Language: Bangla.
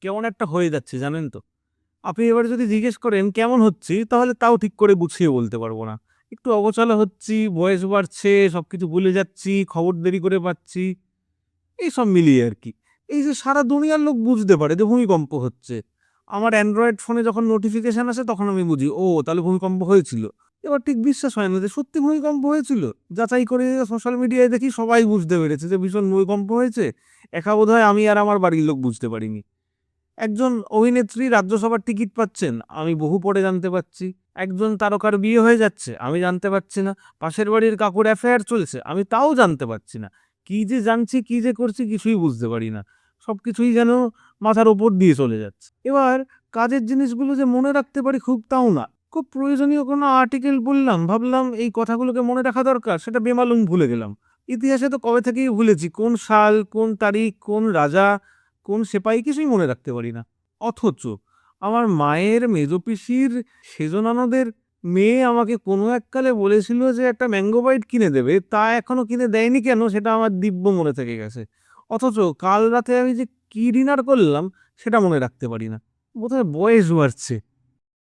কেমন একটা হয়ে যাচ্ছে জানেন তো। আপনি এবার যদি জিজ্ঞেস করেন কেমন হচ্ছি, তাহলে তাও ঠিক করে গুছিয়ে বলতে পারবো না। একটু অগোছালো হচ্ছি, বয়স বাড়ছে, সবকিছু ভুলে যাচ্ছি, খবর দেরি করে পাচ্ছি, এইসব মিলিয়ে আর কি। এই যে সারা দুনিয়ার লোক বুঝতে পারে যে ভূমিকম্প হচ্ছে, আমার অ্যান্ড্রয়েড ফোনে যখন নোটিফিকেশন আসে তখন আমি বুঝি ও তাহলে ভূমিকম্প হয়েছিল। এবার ঠিক বিশ্বাস হয় না যে সত্যি ভূমিকম্প হয়েছিল। যাচাই করে সোশ্যাল মিডিয়ায় দেখি সবাই বুঝতে পেরেছে যে ভীষণ ভূমিকম্প হয়েছে, একা বোধহয় আমি আর আমার বাড়ির লোক বুঝতে পারিনি। একজন অভিনেত্রী রাজ্যসভার টিকিট পাচ্ছেন, আমি বহু পরে জানতে পারছি। একজন তারকার বিয়ে হয়ে যাচ্ছে, আমি জানতে পারছি না। পাশের বাড়ির কাকুর অ্যাফেয়ার চলছে, আমি তাও জানতে পারছি না। কি যে জানছি, কি যে করছি, কিছুই বুঝতে পারি না। সবকিছুই যেন মাথার ওপর দিয়ে চলে যাচ্ছে। এবার কাজের জিনিসগুলো যে মনে রাখতে পারি খুব তাও না। খুব প্রয়োজনীয় কোনো আর্টিকেল বললাম, ভাবলাম এই কথাগুলোকে মনে রাখা দরকার, সেটা বেমালুম ভুলে গেলাম। ইতিহাসে তো কবে থেকেই ভুলেছি, কোন সাল, কোন তারিখ, কোন রাজা, কোন সেপাই, কিছুই মনে রাখতে পারি না। অথচ আমার মায়ের মেজ পিসির সেজ ননদের মেয়ে আমাকে কোনো এককালে বলেছিল যে একটা ম্যাঙ্গো বাইট কিনে দেবে, তা এখনো কিনে দেয়নি কেন সেটা আমার দিব্য মনে থেকে গেছে। অথচ কাল রাতে আমি যে কি ডিনার করলাম সেটা মনে রাখতে পারি না। বোধহয় বয়স বাড়ছে।